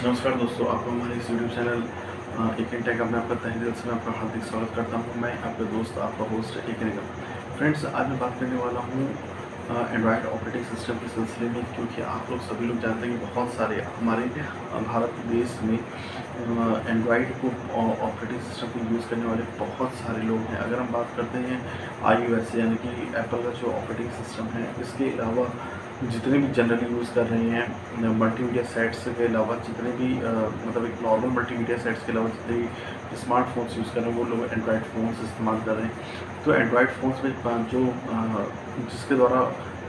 नमस्कार दोस्तों, आपको हमारे इस यूट्यूब चैनल एक टेक में आपका तहे दिल से मैं आपका हार्दिक स्वागत करता हूं। मैं आपका दोस्त, आपका होस्ट एक निगम। फ्रेंड्स, आज मैं बात करने वाला हूं एंड्रॉयड ऑपरेटिंग सिस्टम के सिलसिले में, क्योंकि आप लोग सभी लोग जानते हैं कि बहुत सारे हमारे भारत देश में एंड्रॉयड को ऑपरेटिंग सिस्टम को यूज़ करने वाले बहुत सारे लोग हैं। अगर हम बात करते हैं iOS यानी कि एप्पल का जो ऑपरेटिंग सिस्टम है, इसके अलावा जितने भी जनरली यूज़ कर रहे हैं मल्टीमीडिया सेट्स के अलावा, जितने भी मतलब एक नॉर्मल मल्टीमीडिया सेट्स के अलावा जितने भी स्मार्टफोन्स यूज़ कर रहे हैं, वो लोग एंड्रॉयड फ़ोन्स इस्तेमाल कर रहे हैं। तो एंड्रॉयड फ़ोन्स में जो जिसके द्वारा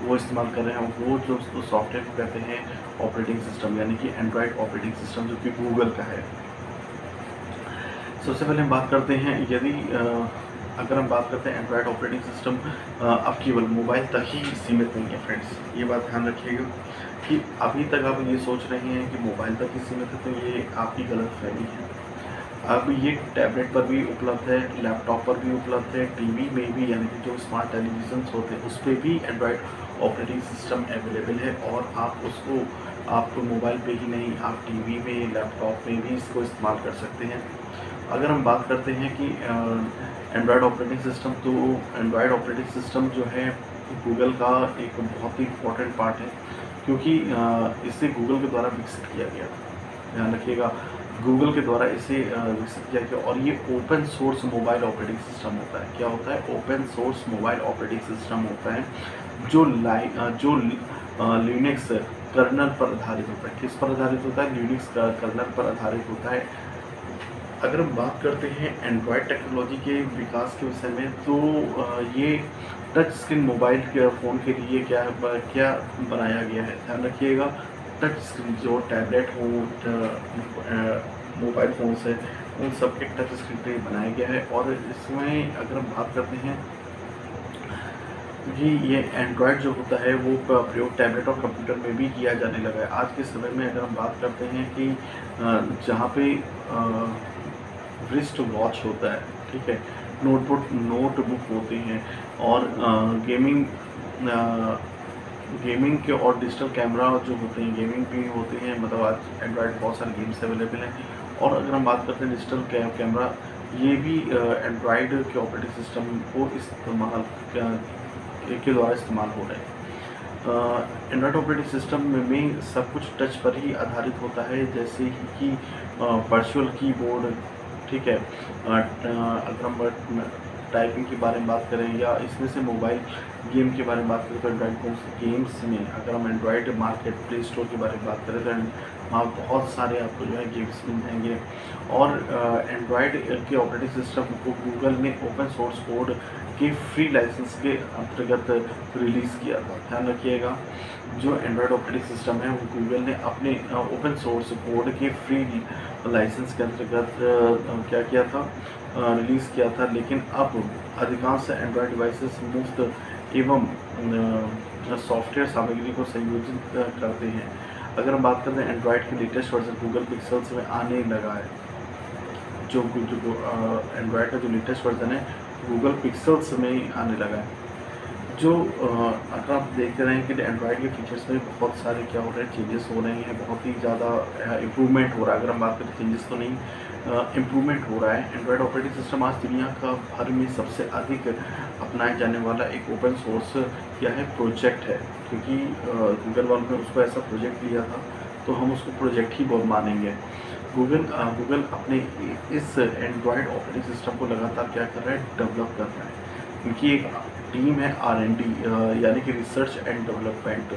वो इस्तेमाल कर रहे हैं, वो जो सॉफ्टवेयर को कहते हैं ऑपरेटिंग सिस्टम, यानी कि एंड्रॉयड ऑपरेटिंग सिस्टम, जो कि गूगल का है। सबसे पहले हम बात करते हैं, यदि अगर हम बात करते हैं एंड्रॉयड ऑपरेटिंग सिस्टम अब केवल मोबाइल तक ही सीमित नहीं है। फ्रेंड्स, ये बात ध्यान रखिएगा कि अभी तक आप ये सोच रहे हैं कि मोबाइल तक ही सीमित है, तो ये आपकी गलतफहमी है। अब ये टैबलेट पर भी उपलब्ध है, लैपटॉप पर भी उपलब्ध है, टीवी में भी, यानी कि जो स्मार्ट टेलीविजन होते हैं उस पर भी एंड्रॉयड ऑपरेटिंग सिस्टम अवेलेबल है, और आप मोबाइल पे ही नहीं, आप टीवी में, लैपटॉप में भी इसको इस्तेमाल कर सकते हैं। अगर हम बात करते हैं कि एंड्रॉयड ऑपरेटिंग सिस्टम, तो एंड्रॉयड ऑपरेटिंग सिस्टम जो है गूगल का एक बहुत ही इम्पोर्टेंट पार्ट है, क्योंकि इसे गूगल के द्वारा विकसित किया गया था। ध्यान रखिएगा, गूगल के द्वारा इसे विकसित किया गया, और ये open source mobile operating system होता है। क्या होता है? Open source mobile operating system होता है, जो लिनक्स कर्नल पर आधारित होता है। किस पर आधारित होता है? लिनक्स कर्नल पर आधारित होता है। अगर हम बात करते हैं एंड्रॉयड टेक्नोलॉजी के विकास के विषय में, तो ये टच स्क्रीन मोबाइल के फ़ोन के लिए क्या बनाया गया है? ध्यान रखिएगा, टच स्क्रीन जो टैबलेट हो, मोबाइल फ़ोन्स है, उन सब के टच स्क्रीन पे बनाया गया है। और इसमें अगर हम बात करते हैं कि ये एंड्रॉयड जो होता है वो प्रयोग टैबलेट और कंप्यूटर में भी किया जाने लगा है। आज के समय में अगर हम बात करते हैं कि जहाँ पे रिस्ट वॉच होता है, ठीक है, नोटबुक होती हैं, और गेमिंग के और डिजिटल कैमरा जो होते हैं, गेमिंग भी होते हैं। मतलब आज एंड्रॉयड बहुत सारे गेम्स अवेलेबल हैं। और अगर हम बात करते हैं डिजिटल कैमरा, ये भी एंड्रॉयड के ऑपरेटिंग सिस्टम को इस्तेमाल के द्वारा इस्तेमाल हो रहे हैं। एंड्रॉयड ऑपरेटिंग सिस्टम में सब कुछ टच पर ही आधारित होता है, जैसे कि वर्चुअल कीबोर्ड, ठीक है। अगर हम टाइपिंग के बारे में बात करें, या इसमें से मोबाइल गेम के बारे में बात करें, तो एंड्रॉयड गेम्स में अगर हम एंड्रॉयड मार्केट प्ले स्टोर के बारे में बात करें, तो वहाँ बहुत सारे आपको जो है गेम्स मिल जाएंगे। और एंड्रॉयड के ऑपरेटिंग सिस्टम को गूगल ने ओपन सोर्स कोड के फ्री लाइसेंस के अंतर्गत रिलीज़ किया था। ध्यान रखिएगा, जो एंड्रॉयड ऑपरेटिंग सिस्टम है वो गूगल ने अपने ओपन सोर्स कोड के फ्री लाइसेंस के अंतर्गत क्या किया था? रिलीज़ किया था। लेकिन अब अधिकांश एंड्रॉयड डिवाइसेस मुफ्त एवं सॉफ्टवेयर सामग्री को संयोजित करते हैं। अगर हम बात करते हैं एंड्रॉयड के लेटेस्ट वर्जन गूगल पिक्सल्स में आने लगा है। जो एंड्रॉयड का जो लेटेस्ट वर्जन है गूगल पिक्सल्स में आने लगा है। जो अगर आप देख रहे हैं कि एंड्रॉयड के फीचर्स में बहुत सारे क्या हो रहे हैं, चेंजेस हो रहे हैं, बहुत ही ज़्यादा इम्प्रूवमेंट हो रहा है। अगर हम बात करें चेंजेस तो नहीं, इम्प्रूवमेंट हो रहा है। एंड्रॉयड ऑपरेटिंग सिस्टम आज दुनिया का भर में सबसे अधिक अपनाया जाने वाला एक ओपन सोर्स क्या है? प्रोजेक्ट है। क्योंकि गूगल वालों ने उसको ऐसा प्रोजेक्ट लिया था, तो हम उसको प्रोजेक्ट ही मानेंगे। गूगल अपने इस एंड्रॉयड ऑपरेटिंग सिस्टम को लगातार क्या कर रहा है? डेवलप कर रहा है। उनकी एक टीम है R&D, यानी कि रिसर्च एंड डेवलपमेंट।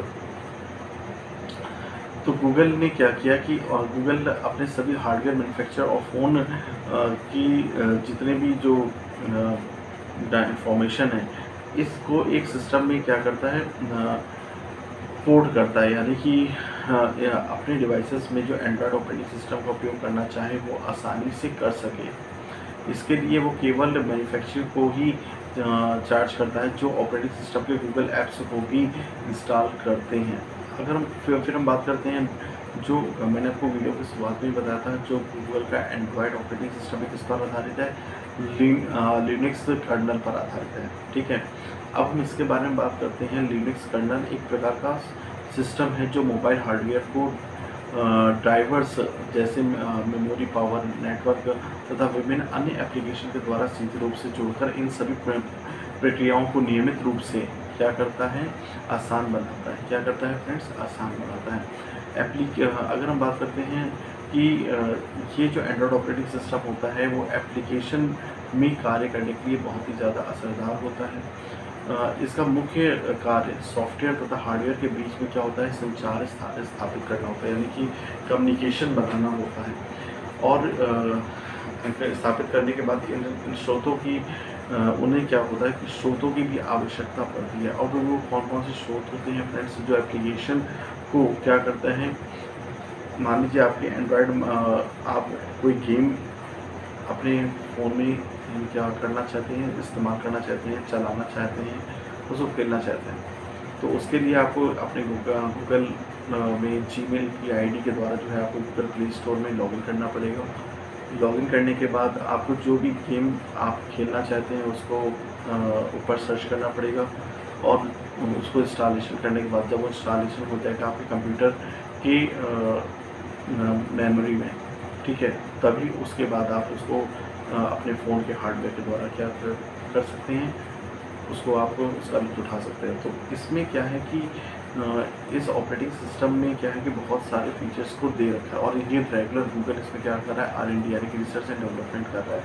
तो गूगल ने क्या किया कि गूगल अपने सभी हार्डवेयर मैन्युफैक्चर और फ़ोन की जितने भी जो इंफॉर्मेशन है, इसको एक सिस्टम में क्या करता है? पोर्ट करता है, यानी कि अपने डिवाइसेस में जो एंड्रॉयड ऑपरेटिंग सिस्टम का उपयोग करना चाहे वो आसानी से कर सके। इसके लिए वो केवल मैन्युफैक्चरर को ही चार्ज करता है, जो ऑपरेटिंग सिस्टम के गूगल ऐप्स को भी इंस्टॉल करते हैं। अगर हम फिर हम बात करते हैं, जो मैंने आपको वीडियो की शुरुआत में बताया था, जो गूगल का एंड्रॉयड ऑपरेटिंग सिस्टम है किस पर आधारित है? लिनक्स कर्नल पर आधारित है, ठीक है। अब हम इसके बारे में बात करते हैं। लिनक्स कर्नल एक प्रकार का सिस्टम है जो मोबाइल हार्डवेयर को ड्राइवर्स जैसे मेमोरी पावर, नेटवर्क तथा विभिन्न अन्य एप्लीकेशन के द्वारा सीधे रूप से जोड़कर इन सभी प्रक्रियाओं को नियमित रूप से क्या करता है, आसान बनाता है। क्या करता है फ्रेंड्स, आसान बनाता है। अगर हम बात करते हैं कि ये जो एंड्रॉयड ऑपरेटिंग सिस्टम होता है वो एप्लीकेशन में कार्य करने के लिए बहुत ही ज़्यादा असरदार होता है। इसका मुख्य कार्य सॉफ्टवेयर तथा हार्डवेयर के बीच में क्या होता है, संचार स्थापित करना होता है, यानी कि कम्युनिकेशन बनाना होता है। और स्थापित करने के बाद इन स्रोतों की उन्हें क्या होता है कि स्रोतों की भी आवश्यकता पड़ती है। और वो कौन कौन से स्रोत होते हैं फ्रेंड्स, जो एप्लीकेशन को क्या करते हैं। मान लीजिए आपके एंड्रॉयड आप कोई गेम अपने फ़ोन में क्या करना चाहते हैं, इस्तेमाल करना चाहते हैं, चलाना चाहते हैं, उसको खेलना चाहते हैं, तो उसके लिए आपको अपने गूगल में जीमेल की आईडी के द्वारा जो है आपको गूगल प्ले स्टोर में लॉगिन करना पड़ेगा। लॉगिन करने के बाद आपको जो भी गेम आप खेलना चाहते हैं उसको ऊपर सर्च करना पड़ेगा और उसको इंस्टॉलेशन करने के बाद जब वो इंस्टॉलेशन हो जाएगा आपके कंप्यूटर की मेमोरी में, ठीक है, तभी उसके बाद आप उसको अपने फ़ोन के हार्डवेयर के द्वारा क्या कर सकते हैं, उसको आप उसका लुत्फ़ उठा सकते हैं। तो इसमें क्या है कि इस ऑपरेटिंग सिस्टम में क्या है कि बहुत सारे फीचर्स को दे रखा है और ये रेगुलर गूगल इसमें क्या कर रहा है, R&D यानी कि रिसर्च एंड डेवलपमेंट कर रहा है।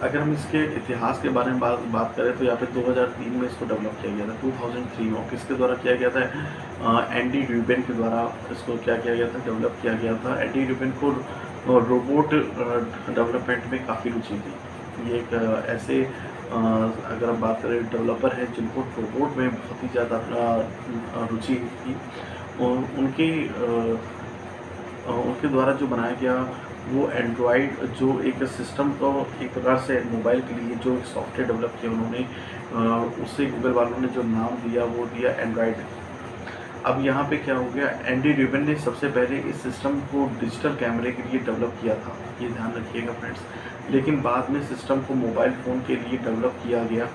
अगर हम इसके इतिहास के बारे में बात करें तो यहाँ पे 2003 में इसको डेवलप किया गया था, 2003 में। किसके द्वारा किया गया था, एंडी र्यूबिन के द्वारा इसको क्या किया गया था, डेवलप किया गया था। एंडी र्यूबिन को रोबोट डेवलपमेंट में काफ़ी रुचि थी। ये एक ऐसे अगर हम बात करें डेवलपर है जिनको रोबोट में बहुत ही ज़्यादा रुचि थी। और उनके द्वारा जो बनाया गया वो एंड्रॉयड जो एक सिस्टम को एक प्रकार से मोबाइल के लिए जो सॉफ्टवेयर डेवलप किया उन्होंने, उससे गूगल वालों ने जो नाम दिया वो दिया एंड्रॉयड। अब यहाँ पे क्या हो गया, एंडी र्यूबिन ने सबसे पहले इस सिस्टम को डिजिटल कैमरे के लिए डेवलप किया था, ये ध्यान रखिएगा फ्रेंड्स। लेकिन बाद में सिस्टम को मोबाइल फ़ोन के लिए डेवलप किया गया।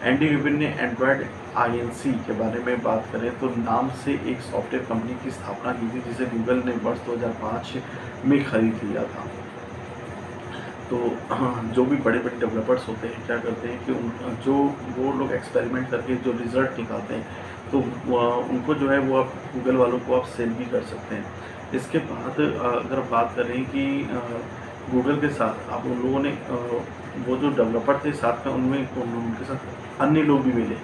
एंडी र्यूबिन ने एंड्रॉयड INC के बारे में बात करें तो नाम से एक सॉफ्टवेयर कंपनी की स्थापना की थी जिसे गूगल ने वर्ष 2005 में खरीद लिया था। तो जो भी बड़े बड़े डेवलपर्स होते हैं क्या करते हैं कि जो वो लोग एक्सपेरिमेंट करके जो रिज़ल्ट निकालते हैं तो उनको जो है वो आप गूगल वालों को आप सेल भी कर सकते हैं। इसके बाद अगर बात करें कि गूगल के साथ आप उन लोगों ने वो जो डेवलपर थे साथ में उनके साथ अन्य लोग भी मिले,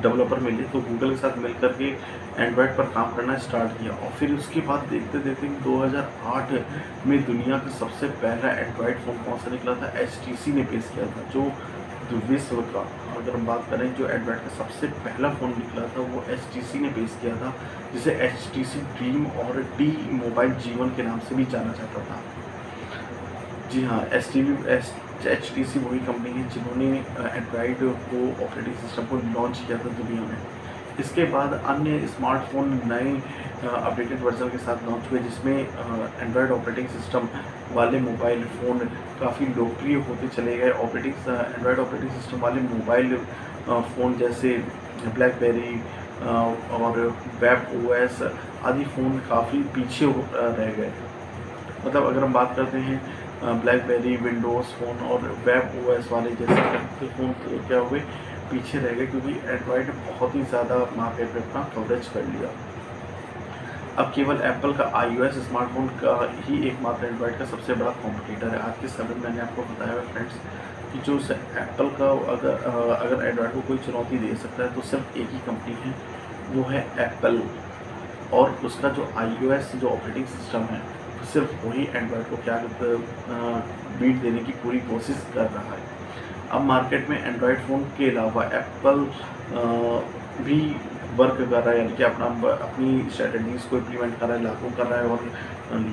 डेवलपर मिले, तो गूगल के साथ मिल कर के एंड्रॉयड पर काम करना स्टार्ट किया। और फिर उसके बाद देखते देखते 2008 में दुनिया का सबसे पहला एंड्रॉयड फ़ोन कौन सा निकला था, HTC ने पेश किया था। जो विश्व का अगर हम बात करें जो एंड्रॉयड का सबसे पहला फ़ोन निकला था वो HTC ने पेश किया था, जिसे HTC ड्रीम और डी मोबाइल जीवन के नाम से भी जाना जाता था। जी हाँ, HTC वही कंपनी है जिन्होंने एंड्रॉयड को ऑपरेटिंग सिस्टम को लॉन्च किया था दुनिया में। इसके बाद अन्य स्मार्टफोन नए अपडेटेड वर्जन के साथ लॉन्च हुए जिसमें एंड्रॉयड ऑपरेटिंग सिस्टम वाले मोबाइल फ़ोन काफ़ी लोकप्रिय होते चले गए। एंड्रॉयड ऑपरेटिंग सिस्टम वाले मोबाइल फ़ोन जैसे ब्लैकबेरी और वेब OS आदि फ़ोन काफ़ी पीछे रह गए। मतलब अगर हम बात करते हैं ब्लैकबेरी, विंडोज़ फ़ोन और वेब OS वाले जैसे फ़ोन क्या हुए, पीछे रह गए क्योंकि एंड्रॉयड बहुत ही ज़्यादा मार्केट में अपना कवरेज कर लिया। अब केवल एप्पल का iOS स्मार्टफोन का ही एकमात्र एंड्रॉयड का सबसे बड़ा कॉम्पिटिटर है। आज के समय में मैंने आपको बताया है फ्रेंड्स कि जो एप्पल का अगर एंड्रॉयड को कोई चुनौती दे सकता है तो सिर्फ एक ही कंपनी है, वो है एप्पल। और उसका जो iOS जो ऑपरेटिंग सिस्टम है सिर्फ वही एंड्रॉयड को क्या बीट देने की पूरी कोशिश कर रहा है। अब मार्केट में एंड्रॉयड फ़ोन के अलावा एप्पल भी वर्क कर रहा है, यानी कि अपनी स्ट्रेटजीज़ को इम्प्लीमेंट कर रहा है, लागू कर रहा है और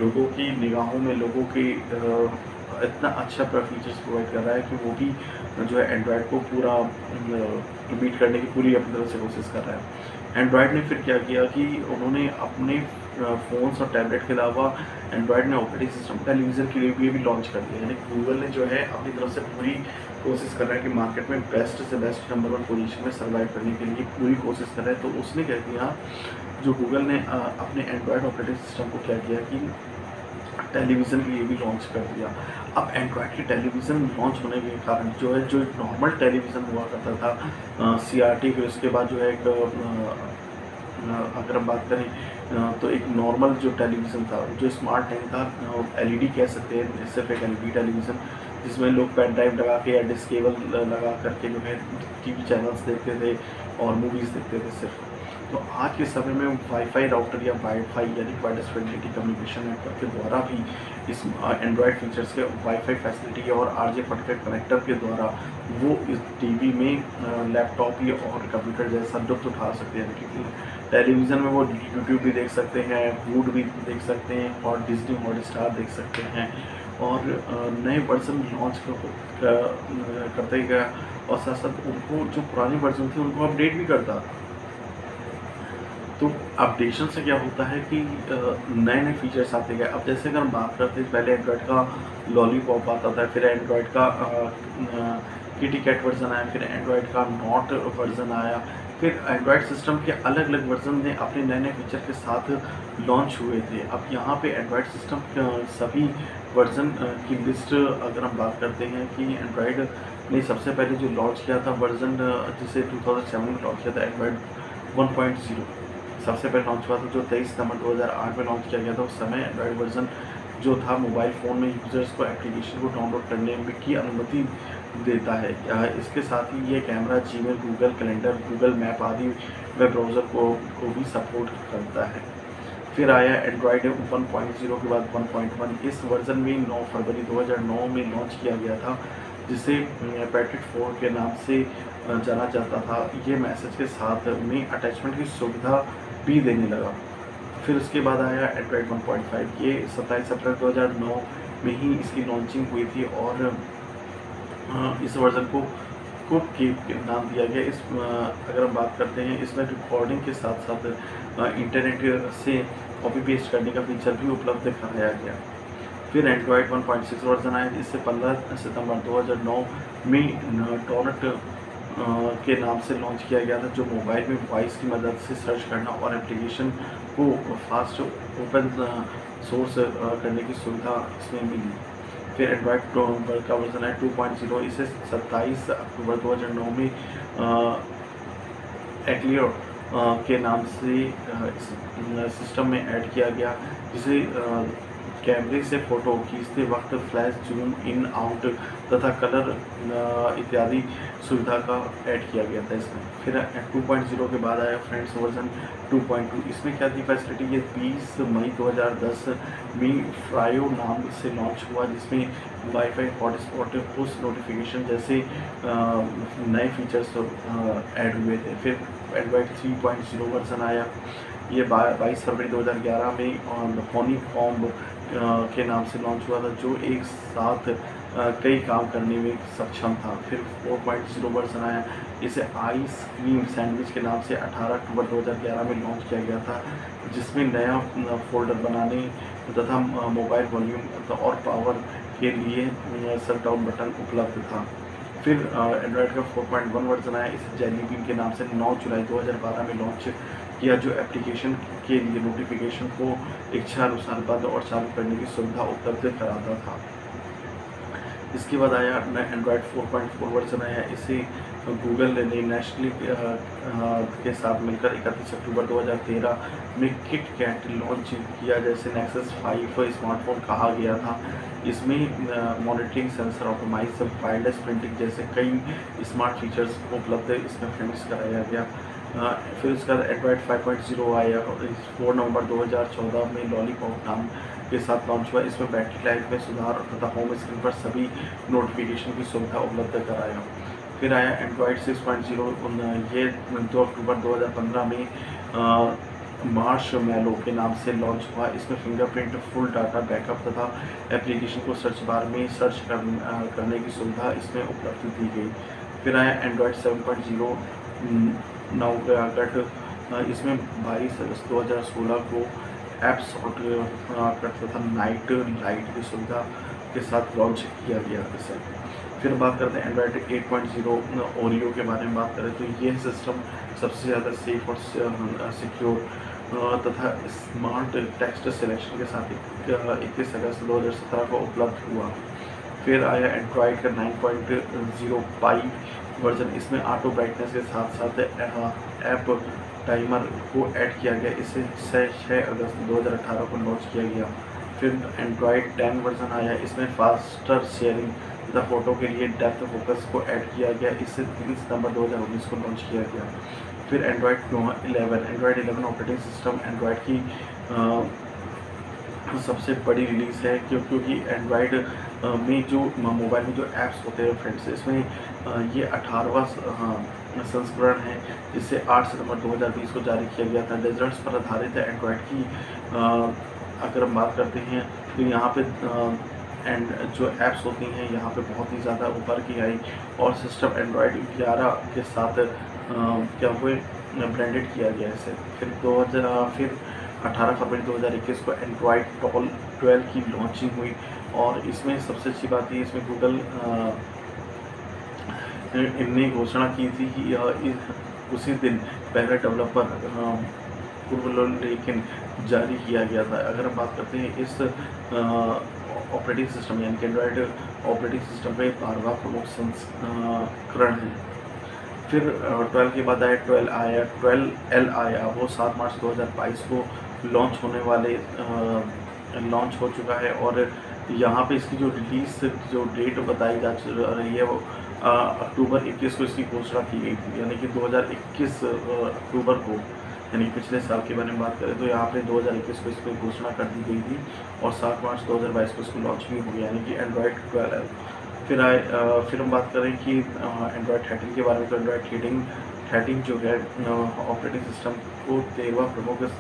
लोगों की निगाहों में लोगों के इतना अच्छा फीचर्स प्रोवाइड कर रहा है कि वो भी जो है एंड्रॉयड को पूरा बीट करने की पूरी अपनी तरफ से कोशिश कर रहा है। एंड्रॉयड ने फिर क्या किया कि उन्होंने अपने फ़ोन्स और टैबलेट के अलावा एंड्रॉयड ने ऑपरेटिंग सिस्टम टेलीविज़न के लिए भी लॉन्च कर दिया। यानी गूगल ने जो है अपनी तरफ से पूरी कोशिश कर रहा है कि मार्केट में बेस्ट से बेस्ट नंबर 1 पोजीशन में सर्वाइव करने के लिए पूरी कोशिश कर रहा है। तो उसने क्या किया, जो गूगल ने अपने एंड्रॉयड ऑपरेटिंग सिस्टम को क्या किया कि टेलीविज़न के लिए भी लॉन्च कर दिया। अब एंड्रॉयड के टेलीविज़न लॉन्च होने के कारण जो है, जो एक नॉर्मल टेलीविज़न हुआ करता था CRT, फिर उसके बाद जो है एक अगर हम बात करें तो एक नॉर्मल जो टेलीविज़न था, जो स्मार्ट नहीं था, LED कह सकते हैं, सिर्फ एक LED टेलीविज़न जिसमें लोग पेन ड्राइव लगा के या डिस्क केबल लगा करके जो है TV चैनल्स देखते थे और मूवीज़ देखते थे सिर्फ। तो आज के समय में वाईफाई राउटर या वाईफाई यानी वायरलेस फिडेलिटी कम्युनिकेशन नेटवर्क के द्वारा भी इस एंड्रॉयड फीचर्स के वाईफाई फैसिलिटी और RJ45 कनेक्टर के द्वारा वो इस टीवी में लैपटॉप या और कंप्यूटर जैसा लुत्फ़ उठा सकते हैं। क्योंकि टेलीविज़न में वो यूट्यूब भी देख सकते हैं, वूड भी देख सकते हैं और डिज्नी हॉटस्टार देख सकते हैं और नए वर्जन लॉन्च करते ही गया और साथ साथ उनको जो पुरानी वर्जन थी उनको अपडेट भी करता। तो अपडेशन से क्या होता है कि नए नए फीचर्स आते गए। अब जैसे अगर हम बात करते हैं, पहले एंड्रॉयड का लॉलीपॉप आता था, फिर एंड्रॉयड का किटी कैट वर्जन आया, फिर एंड्रॉयड का नॉट वर्जन आया, फिर एंड्रॉयड सिस्टम के अलग अलग वर्जन ने अपने नए नए फीचर के साथ लॉन्च हुए थे। अब यहाँ पे एंड्रॉयड सिस्टम सभी वर्जन की लिस्ट अगर हम बात करते हैं कि एंड्रॉयड ने सबसे पहले जो लॉन्च किया था वर्जन, जिसे 2007 में लॉन्च किया था, एंड्रॉयड 1.0 सबसे पहले लॉन्च हुआ था, जो 23 सितंबर 2008 में लॉन्च किया गया था। उस समय एंड्रॉयड वर्जन जो था मोबाइल फ़ोन में यूज़र्स को एप्लीकेशन को डाउनलोड करने में की अनुमति देता है। इसके साथ ही ये camera Gmail, Google calendar, Google map आदि वेब ब्राउज़र को भी सपोर्ट करता है। फिर आया एंड्रॉयड 1.0 के बाद 1.1। इस वर्जन में 9 फरवरी 2009 में लॉन्च किया गया था, जिसे पैकेट 4 के नाम से जाना जाता था। ये मैसेज के साथ में अटैचमेंट की सुविधा भी देने लगा। फिर उसके बाद आया एंड्रॉयड 1.5। ये 27 अप्रैल 2009 में ही इसकी लॉन्चिंग हुई थी और इस वर्जन को कुक की नाम दिया गया। इस अगर हम बात करते हैं, इसमें रिकॉर्डिंग के साथ साथ इंटरनेट से कॉपी पेस्ट करने का फीचर भी उपलब्ध कराया गया। फिर एंड्रॉयड 1.6 वर्जन आया, इससे 15 सितंबर 2009 में टॉरंट के नाम से लॉन्च किया गया था, जो मोबाइल में वॉइस की मदद से सर्च करना और एप्लीकेशन को फास्ट ओपन सोर्स करने की सुविधा इसमें मिली। फिर एंड्रॉयड का वर्जन है 2.0। इसे 27 अक्टूबर 2009 में एक्लियर के नाम से सिस्टम में ऐड किया गया, जिसे कैमरे से फ़ोटो खींचते वक्त फ्लैश, जूम इन आउट तथा कलर इत्यादि सुविधा का ऐड किया गया था इसमें। फिर 2.0 के बाद आया फ्रेंड्स वर्जन 2.2। इसमें क्या थी फैसिलिटी, ये 20 मई 2010 में फ्रायो नाम से लॉन्च हुआ, जिसमें वाईफाई हॉटस्पॉट पुश नोटिफिकेशन जैसे नए फीचर्स ऐड हुए थे। फिर एंड्रॉयड 3.0 वर्जन आया, ये 22 फरवरी 2011 में हॉनीकॉम्ब के नाम से लॉन्च हुआ था, जो एक साथ कई काम करने में सक्षम था। फिर 4.0 वर्जन आया, इसे आइसक्रीम सैंडविच के नाम से 18 अक्टूबर 2011 में लॉन्च किया गया था, जिसमें नया फोल्डर बनाने तथा मोबाइल वॉल्यूम और पावर के लिए शट डाउन बटन उपलब्ध था। फिर एंड्रॉयड का 4.1 वर्जन आया, इसे जेली बीन के नाम से 9 जुलाई 2012 में लॉन्च किया, जो एप्लीकेशन के लिए नोटिफिकेशन को इच्छानुसार बंद और चालू करने की सुविधा उपलब्ध कराता था। इसके बाद आया एंड्रॉयड 4.4 वर्जन आया, इसे गूगल ने नेशनली के साथ मिलकर 31 अक्टूबर 2013 में किट कैट लॉन्च किया, जैसे नेक्सस 5 स्मार्टफोन कहा गया था। इसमें monitoring, sensor optimise, wireless printing जैसे कई स्मार्ट फीचर्स उपलब्ध इसमें फ्रेंड्स कराया गया। फिर उसका एंड्रॉयड 5.0 आया और 4 नवंबर 2014 में लॉलीपॉप नाम के साथ लॉन्च हुआ। इसमें बैटरी लाइफ में सुधार तथा होम स्क्रीन पर सभी नोटिफिकेशन की सुविधा उपलब्ध कराया। फिर आया एंड्रॉयड 6.0, ये 2 अक्टूबर 2015 में मार्श मैलो के नाम से लॉन्च हुआ। इसमें फिंगरप्रिंट, फुल डाटा बैकअप तथा एप्लीकेशन को सर्च बार में सर्च करने की सुविधा इसमें उपलब्ध दी गई। फिर आया एंड्रॉयड 7.0 9 अगस्त, इसमें 22 अगस्त 2016 को ऐप सॉर्ट करता था नाइट लाइट की सुविधा के साथ लॉन्च किया गया इसे। फिर बात करते हैं एंड्रॉयड 8.0 ओरियो के बारे में बात करें तो यह सिस्टम सबसे ज़्यादा सेफ और सिक्योर तथा स्मार्ट टेक्स्ट सिलेक्शन के साथ 21 अगस्त 2017 को उपलब्ध हुआ। फिर आया एंड्रॉयड का 9.0 पाई वर्जन। इसमें ऑटो ब्राइटनेस के साथ साथ ऐप टाइमर को ऐड किया गया। इसे 6 अगस्त 2018 को लॉन्च किया गया। फिर एंड्रॉयड 10 वर्जन आया। इसमें फास्टर शेयरिंग तथा फ़ोटो के लिए डेप्थ फोकस को ऐड किया गया। इसे 3 सितंबर 2019 को लॉन्च किया गया। फिर एंड्रॉयड 11 ऑपरेटिंग सिस्टम एंड्रॉयड की सबसे बड़ी रिलीज़ है क्योंकि एंड्रॉयड में जो मोबाइल में जो ऐप्स होते हैं फ्रेंड्स, इसमें ये 18वां संस्करण है जिसे 8 सितंबर 2020 को जारी किया गया था। डेजर्ट्स पर आधारित है एंड्रॉयड की। अगर हम बात करते हैं तो यहाँ पे एंड जो ऐप्स होती हैं यहाँ पे बहुत ही ज़्यादा उभर के आई और सिस्टम एंड्रॉयड 11 के साथ क्या हुए ब्रांडेड किया गया इसे। फिर 18 फरवरी 2021 को एंड्रॉयड 12 की लॉन्चिंग हुई और इसमें सबसे अच्छी बात ये इसमें गूगल इनने घोषणा की थी कि उसी दिन पहला डेवलपर लेकिन जारी किया गया था। अगर हम बात करते हैं इस ऑपरेटिंग सिस्टम यानी कि एंड्रॉयड ऑपरेटिंग सिस्टम का 12वां प्रमुख संस्करण है। फिर 12 के बाद आया 12L आया। वो 7 मार्च 2022 को लॉन्च होने वाले लॉन्च हो चुका है और यहाँ पे इसकी जो रिलीज़ जो डेट बताई जा रही है वो अक्टूबर 21 को इसकी घोषणा की गई थी। यानी कि 2021 अक्टूबर को, यानी कि पिछले साल के बारे में बात करें तो यहाँ पे 2021 को इस पर घोषणा कर दी गई थी और 7 मार्च 2022 को इसको लॉन्च भी हो गया, यानी कि एंड्रॉयड 12। फिर हम बात करें कि एंड्रॉयड 13 के बारे में। तो एंड्रॉयड 13 जो है ऑपरेटिंग सिस्टम को 13वां प्रमुख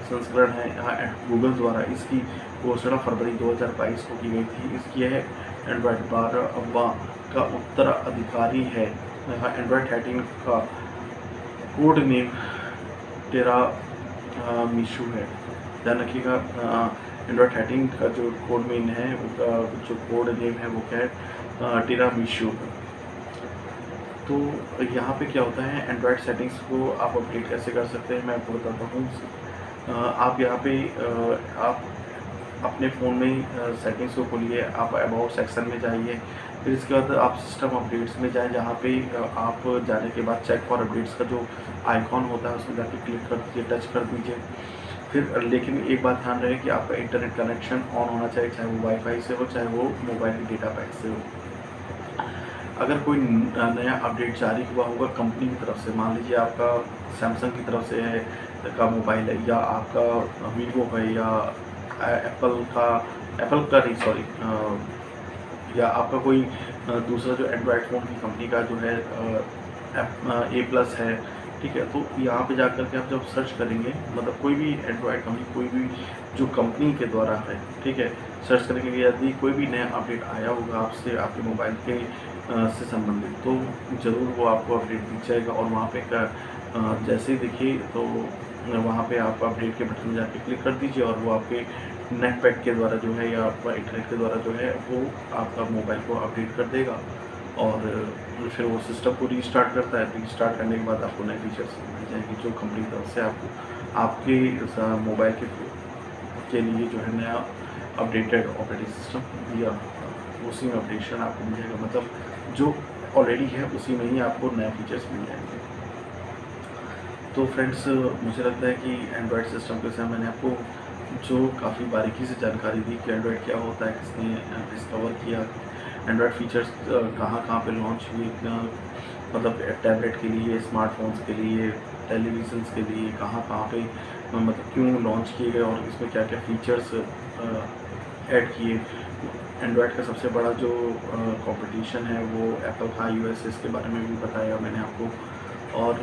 संस्करण है। यहाँ गूगल द्वारा इसकी घोषणा फरवरी 2022 को की गई थी। इसकी यह एंड्रॉयड 12वां का उत्तराधिकारी है। यहाँ एंड्रॉयड 13 का कोड नेम टेरा मीशू है। ध्यान रखिएगा एंड्रॉयड 13 का जो कोड नेम है जो कोड नेम है वो क्या है, टेरा मीशू। तो यहाँ पे क्या होता है, एंड्रॉयड सेटिंग्स को आप अपडेट कैसे कर सकते हैं मैं आपको बताता हूँ। आप यहाँ पे आप अपने फ़ोन में सेटिंग्स को खोलिए, आप अबाउट सेक्शन में जाइए, फिर इसके बाद आप सिस्टम अपडेट्स में जाएं, जहाँ पे आप जाने के बाद चेक फॉर अपडेट्स का जो आइकॉन होता है उसमें जाके क्लिक कर दीजिए, टच कर दीजिए। फिर लेकिन एक बात ध्यान रहे कि आपका इंटरनेट कनेक्शन ऑन होना चाहिए, चाहे वो वाईफाई से हो चाहे वो मोबाइल के डेटा पैक से हो। अगर कोई नया अपडेट जारी हुआ होगा कंपनी की तरफ से, मान लीजिए आपका सैमसंग की तरफ से है का मोबाइल है या आपका वीवो है या एप्पल का नहीं सॉरी या आपका कोई दूसरा जो एंड्रॉयड फ़ोन की कंपनी का जो है A+ है, ठीक है। तो यहाँ पे जाकर के आप जब सर्च करेंगे, मतलब कोई भी एंड्रॉयड कंपनी कोई भी जो कंपनी के द्वारा है, ठीक है, सर्च करेंगे कि यदि कोई भी नया अपडेट आया होगा आपसे आपके मोबाइल के से संबंधित, तो ज़रूर वो आपको अपडेट दी जाएगा। और वहाँ पे जैसे ही देखिए तो वहाँ पे आप अपडेट के बटन में जाके क्लिक कर दीजिए और वो आपके नेट पैक के द्वारा जो है या आपका इंटरनेट के द्वारा जो है वो आपका मोबाइल को अपडेट कर देगा और फिर वो सिस्टम को रीस्टार्ट करता है। रीस्टार्ट करने के बाद आपको नए फीचर्स मिल जाएंगे जो कंपनी की तरफ से आपको आपके मोबाइल के लिए जो है नया अपडेटेड ऑपरेटिंग सिस्टम दिया, उसी में अपडेशन आपको मिल जाएगा। मतलब जो ऑलरेडी है उसी में ही आपको नए फीचर्स मिल जाएंगे। तो फ्रेंड्स, मुझे लगता है कि एंड्रॉयड सिस्टम के साथ मैंने आपको जो काफ़ी बारीकी से जानकारी दी कि एंड्रॉयड क्या होता है, किसने डिस्कवर किया, एंड्रॉयड फीचर्स कहाँ पे लॉन्च हुए, मतलब टैबलेट के लिए, स्मार्टफोन्स के लिए, टेलीविज़न्स के लिए कहाँ पे मतलब क्यों लॉन्च किए गए और इसमें क्या क्या फीचर्स ऐड किए। एंड्रॉयड का सबसे बड़ा जो कंपटीशन है वो एप्पल का iOS, इसके बारे में भी बताया मैंने आपको, और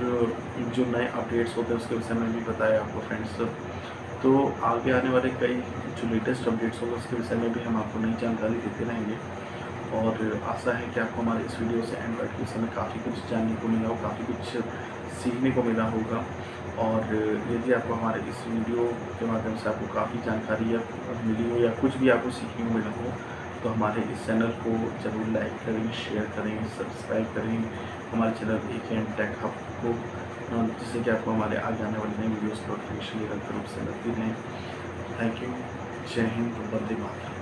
जो नए अपडेट्स होते हैं उसके विषय में भी बताया आपको फ्रेंड्स। तो आगे आने वाले कई जो लेटेस्ट अपडेट्स होंगे उसके विषय में भी हम आपको नई जानकारी देते रहेंगे और आशा है कि आपको हमारे इस वीडियो से एंड्रॉयड के विषय में काफ़ी कुछ जानने को मिला हो, काफ़ी कुछ सीखने को मिला होगा। और यदि आपको हमारे इस वीडियो के माध्यम से आपको काफ़ी जानकारी या मिली हो या कुछ भी आपको सीखने को मिला हो, तो हमारे इस चैनल को ज़रूर लाइक करें, शेयर करें, सब्सक्राइब करें हमारे चैनल एकेएम टेक हब को, जिससे कि आपको हमारे आगे आने वाली नई वीडियोज़ की नोटिफिकेशन निरंतर रूप से मिलती रहें। Thank you. जय हिंद, वंदे मातरम।